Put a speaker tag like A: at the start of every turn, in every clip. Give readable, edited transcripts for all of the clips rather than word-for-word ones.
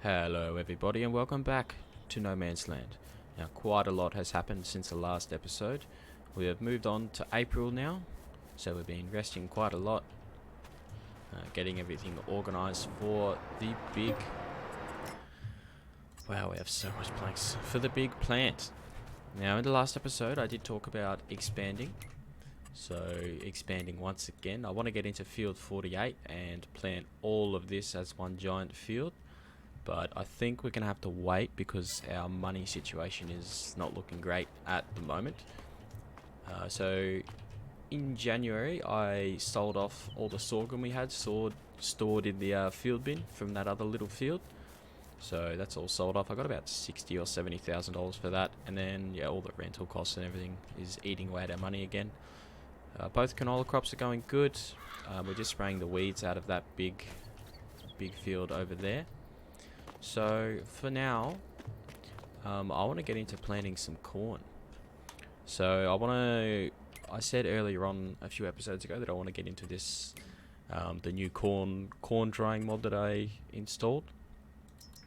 A: Hello everybody and welcome back to No Man's Land. Now quite a lot has happened since the last episode. We have moved on to April now, so we've been resting quite a lot, getting everything organised for the big... Wow, we have so much planks. For the big plant. Now in the last episode I did talk about expanding. So expanding once again. I want to get into field 48 and plant all of this as one giant field. But I think we're going to have to wait because our money situation is not looking great at the moment. So in January I sold off all the sorghum we had stored in the field bin from that other little field. So that's all sold off. I got about $60,000 or $70,000 for that, and then yeah, all the rental costs and everything is eating away at our money again. Both canola crops are going good. We're just spraying the weeds out of that big field over there. So for now, I want to get into planting some corn. So I said earlier on a few episodes ago that I want to get into this, the new corn drying mod that I installed.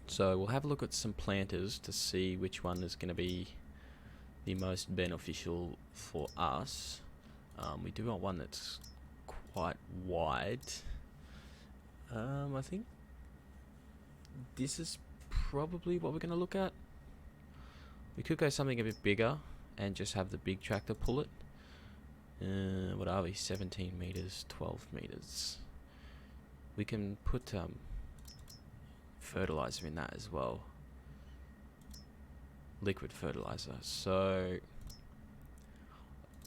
A: So we'll have a look at some planters to see which one is going to be the most beneficial for us. We do want one that's quite wide. I think this is probably what we're going to look at. We could go something a bit bigger and just have the big tractor pull it. What are we? 17 meters, 12 meters. We can put fertilizer in that as well. Liquid fertilizer. So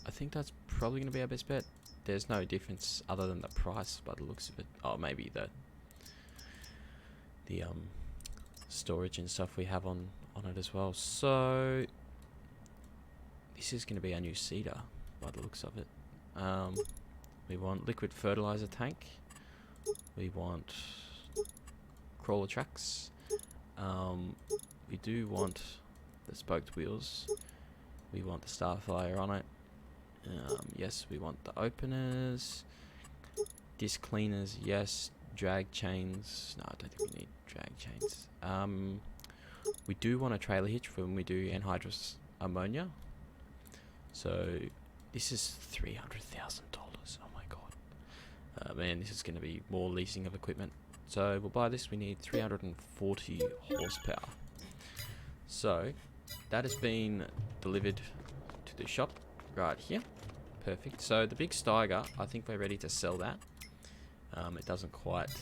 A: I think that's probably going to be our best bet. There's no difference other than the price by the looks of it. Oh, maybe the storage and stuff we have on it as well. So this is going to be our new seeder by the looks of it. We want liquid fertilizer tank. We want crawler tracks. We do want the spoked wheels. We want the starfire on it. Yes, we want the openers. Disc cleaners, yes. Drag chains. No, I don't think we need drag chains. We do want a trailer hitch for when we do anhydrous ammonia. So this is $300,000. Oh my god. Man, this is going to be more leasing of equipment. So we'll buy this. We need 340 horsepower. So that has been delivered to the shop right here. Perfect. So the big Steiger, I think we're ready to sell that. It doesn't quite,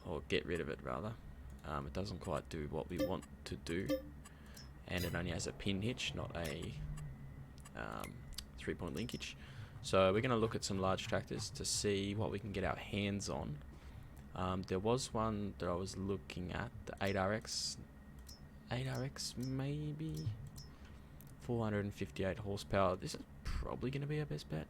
A: or get rid of it rather. It doesn't quite do what we want to do, and it only has a pin hitch, not a 3-point linkage. So we're going to look at some large tractors to see what we can get our hands on. There was one that I was looking at, the 8RX. 8RX maybe 458 horsepower. This is probably going to be our best bet.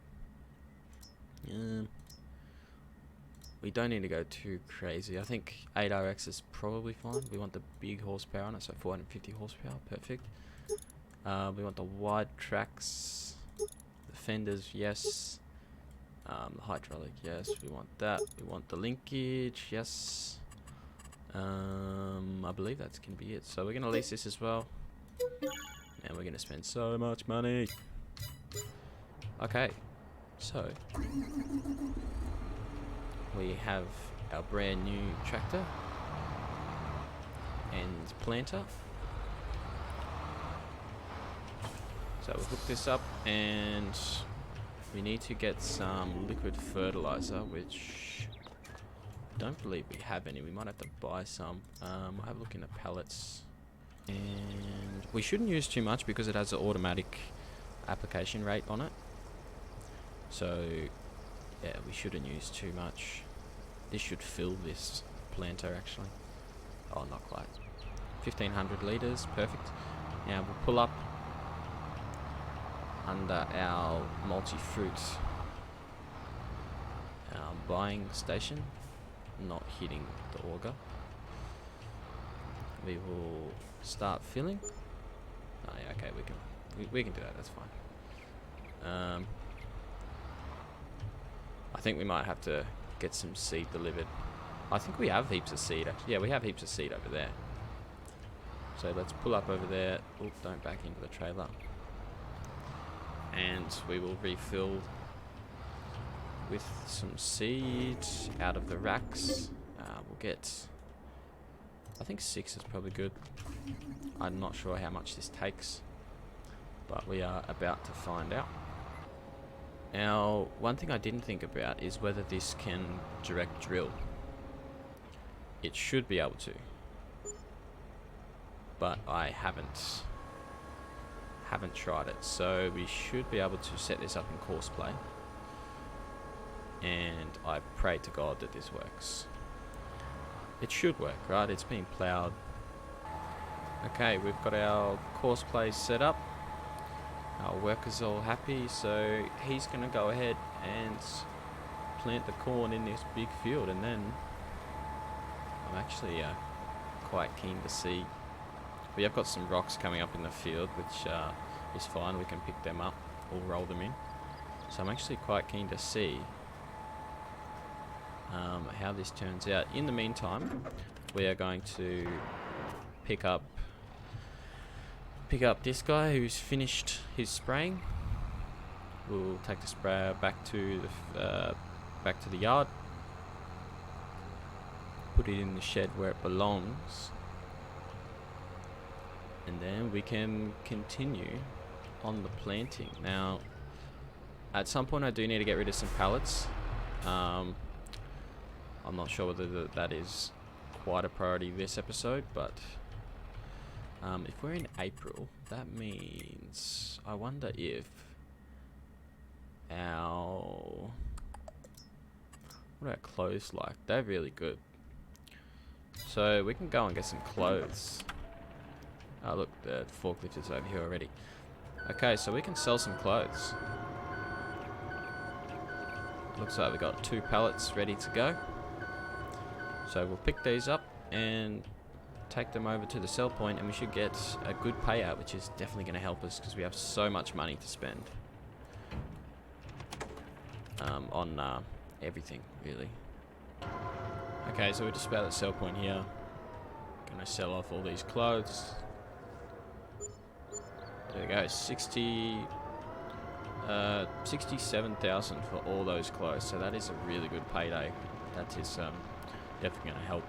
A: We don't need to go too crazy. I think 8RX is probably fine. We want the big horsepower on it, so 450 horsepower, perfect. We want the wide tracks, the fenders, yes. The hydraulic, yes, we want that. We want the linkage, yes. I believe that's going to be it. So we're going to lease this as well. And we're going to spend so much money. Okay, so we have our brand new tractor and planter. So we'll hook this up and we need to get some liquid fertilizer, which I don't believe we have any. We might have to buy some. We'll have a look in the pallets. And we shouldn't use too much because it has an automatic application rate on it. So yeah, we shouldn't use too much. This should fill this planter actually. Oh, not quite. 1500 litres, perfect. Now we'll pull up under our multi-fruit buying station, not hitting the auger. We will start filling. Oh yeah, okay, we can do that, that's fine. I think we might have to get some seed delivered I think we have heaps of seed. Yeah, we have heaps of seed over there. So let's pull up over there. Oop, don't back into the trailer. And we will refill with some seed out of the racks. We'll get, I think 6 is probably good. I'm not sure how much this takes, but we are about to find out. Now, one thing I didn't think about is whether this can direct drill. It should be able to, but I haven't tried it. So we should be able to set this up in course play, and I pray to God that this works. It should work, right? It's been ploughed. Okay, we've got our course play set up. Our worker's all happy, so he's going to go ahead and plant the corn in this big field, and then I'm actually quite keen to see. We have got some rocks coming up in the field, which is fine. We can pick them up or roll them in. So I'm actually quite keen to see how this turns out. In the meantime, we are going to pick up this guy who's finished his spraying. We'll take the sprayer back to the yard, put it in the shed where it belongs, and then we can continue on the planting. Now, at some point I do need to get rid of some pallets. I'm not sure whether that is quite a priority this episode, but if we're in April, that means I wonder if what are our clothes like? They're really good. So we can go and get some clothes. Oh look, the forklift is over here already. Okay, so we can sell some clothes. Looks like we got 2 pallets ready to go. So we'll pick these up and take them over to the sell point, and we should get a good payout, which is definitely going to help us because we have so much money to spend on everything, really. Okay, so we're just about at the sell point here. Gonna sell off all these clothes. There we go, 67,000 for all those clothes. So that is a really good payday. That is definitely gonna help.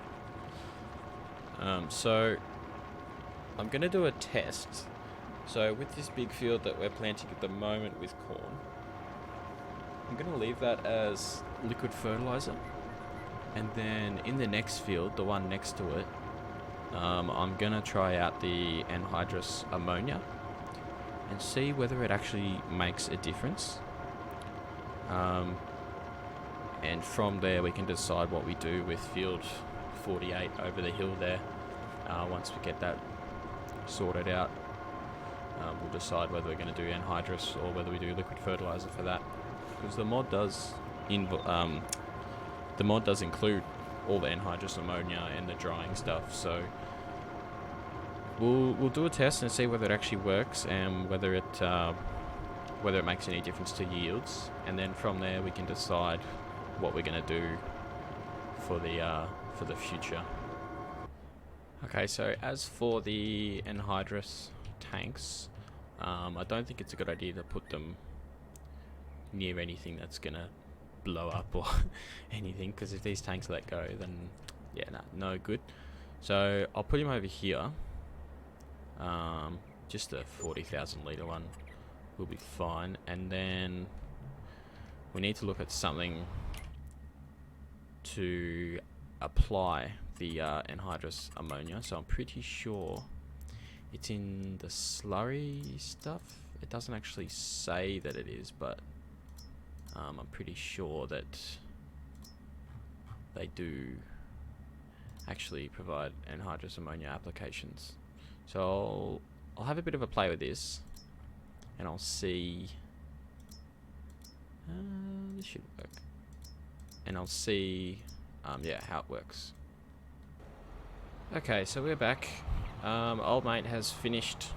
A: So I'm gonna do a test. So with this big field that we're planting at the moment with corn, I'm gonna leave that as liquid fertilizer, and then in the next field, the one next to it, I'm gonna try out the anhydrous ammonia and see whether it actually makes a difference. And from there we can decide what we do with field 48 over the hill there. Once we get that sorted out, we'll decide whether we're going to do anhydrous or whether we do liquid fertilizer for that, because the mod does include all the anhydrous ammonia and the drying stuff. So we'll do a test and see whether it actually works and whether it makes any difference to yields, and then from there we can decide what we're going to do for the future. Okay, so as for the anhydrous tanks, I don't think it's a good idea to put them near anything that's gonna blow up or anything, because if these tanks let go, then yeah, no good. So I'll put him over here. Just a 40,000 litre one will be fine, and then we need to look at something to apply the anhydrous ammonia. So I'm pretty sure it's in the slurry stuff. It doesn't actually say that it is, but I'm pretty sure that they do actually provide anhydrous ammonia applications. So I'll have a bit of a play with this, and I'll see. This should work, and I'll see yeah, how it works. Okay, so we're back. Old mate has finished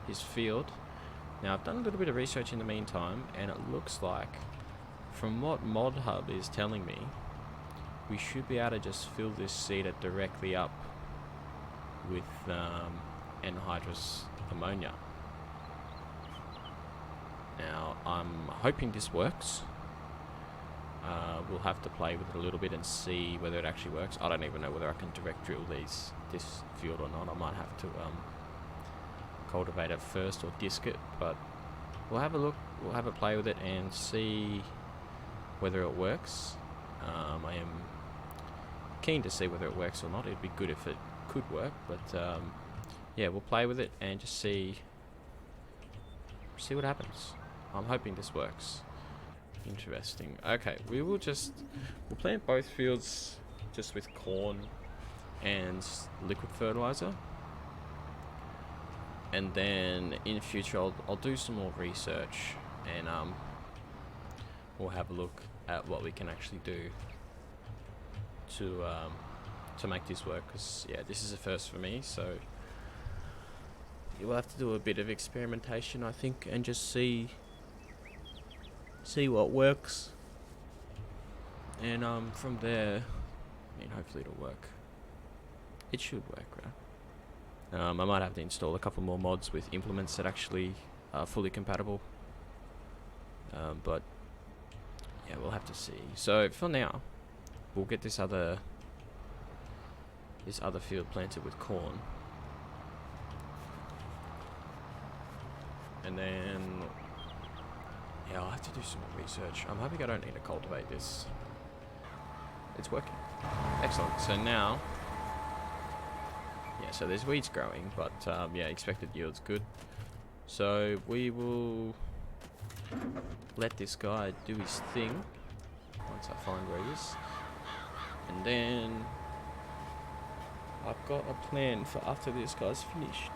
A: his field. Now I've done a little bit of research in the meantime, and it looks like, from what Mod Hub is telling me, that the anhydrous ammonia application we should be able to just fill this seeder directly up with anhydrous ammonia. Now I'm hoping this works. We'll have to play with it a little bit and see whether it actually works. I don't even know whether I can direct drill this field or not. I might have to cultivate it first or disc it, but we'll have a look, we'll have a play with it and see whether it works. I am keen to see whether it works or not. It'd be good if it could work, but yeah, we'll play with it and just see what happens. I'm hoping this works. Interesting. Okay, we'll plant both fields just with corn and liquid fertilizer, and then in future I'll do some more research and we'll have a look at what we can actually do to make this work, because yeah, this is a first for me, so you'll have to do a bit of experimentation, I think, and just see what works, and from there, I mean, hopefully it'll work. It should work, right? I might have to install a couple more mods with implements that actually are fully compatible, but yeah, we'll have to see. So for now, we'll get this other field planted with corn, and then yeah, I'll have to do some more research. I'm hoping I don't need to cultivate this. It's working. Excellent. So now, yeah, so there's weeds growing, but yeah, expected yield's good. So we will let this guy do his thing once I find where he is, and then I've got a plan for after this guy's finished.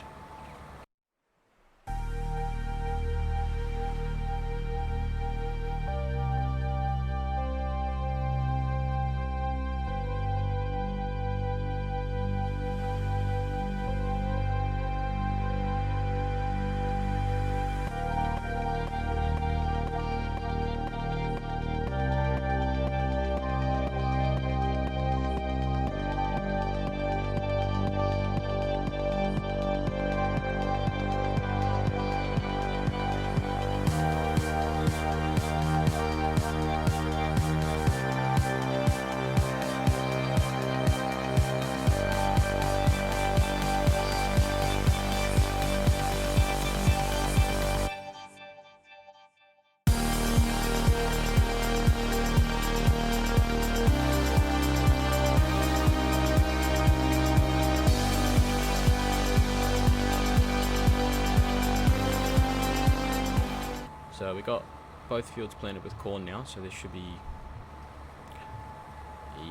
A: So we got both fields planted with corn now, so there should be,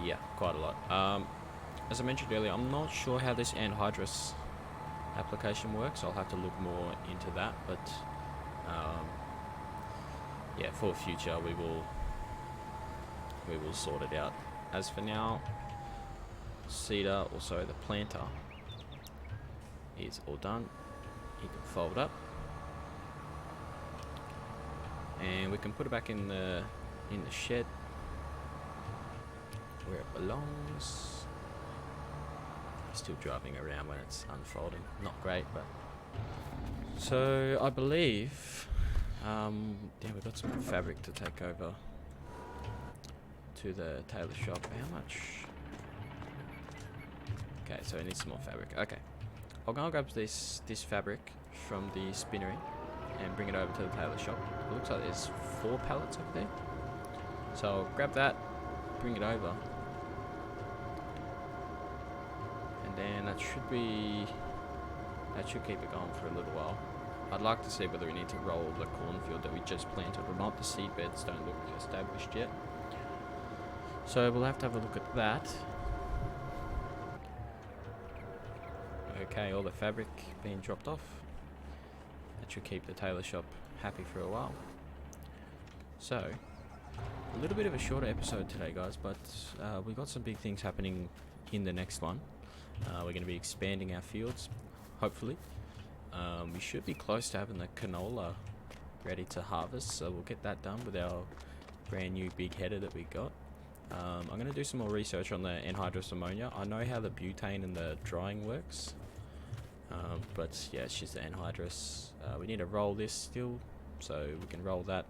A: yeah, quite a lot. As I mentioned earlier, I'm not sure how this anhydrous application works. I'll have to look more into that, but yeah, for future we will sort it out. As for now, seeder, also the planter, is all done. You can fold up, and we can put it back in the shed where it belongs. Still driving around when it's unfolding, not great, but so I believe yeah, we've got some fabric to take over to the tailor shop. How much? Okay, so I need some more fabric. Okay, I'll go and grab this fabric from the spinnery and bring it over to the tailor shop. It looks like there's 4 pallets over there, so I'll grab that, bring it over, and then that should keep it going for a little while. I'd like to see whether we need to roll the cornfield that we just planted or not. The seed beds don't look established yet, so we'll have to have a look at that. Okay, all the fabric being dropped off. That should keep the tailor shop happy for a while. So, a little bit of a shorter episode today, guys, but we got some big things happening in the next one. We're going to be expanding our fields, hopefully. We should be close to having the canola ready to harvest, so we'll get that done with our brand new big header that we got. I'm going to do some more research on the anhydrous ammonia. I know how the butane and the drying works. But yeah, it's just the anhydrous. We need to roll this still, so we can roll that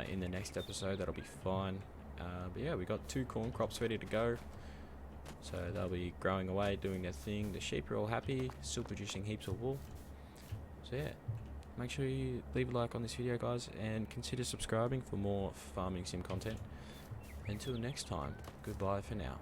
A: in the next episode. That'll be fine. But yeah, we got 2 corn crops ready to go. So they'll be growing away, doing their thing. The sheep are all happy, still producing heaps of wool. So yeah, make sure you leave a like on this video, guys, and consider subscribing for more farming sim content. Until next time, goodbye for now.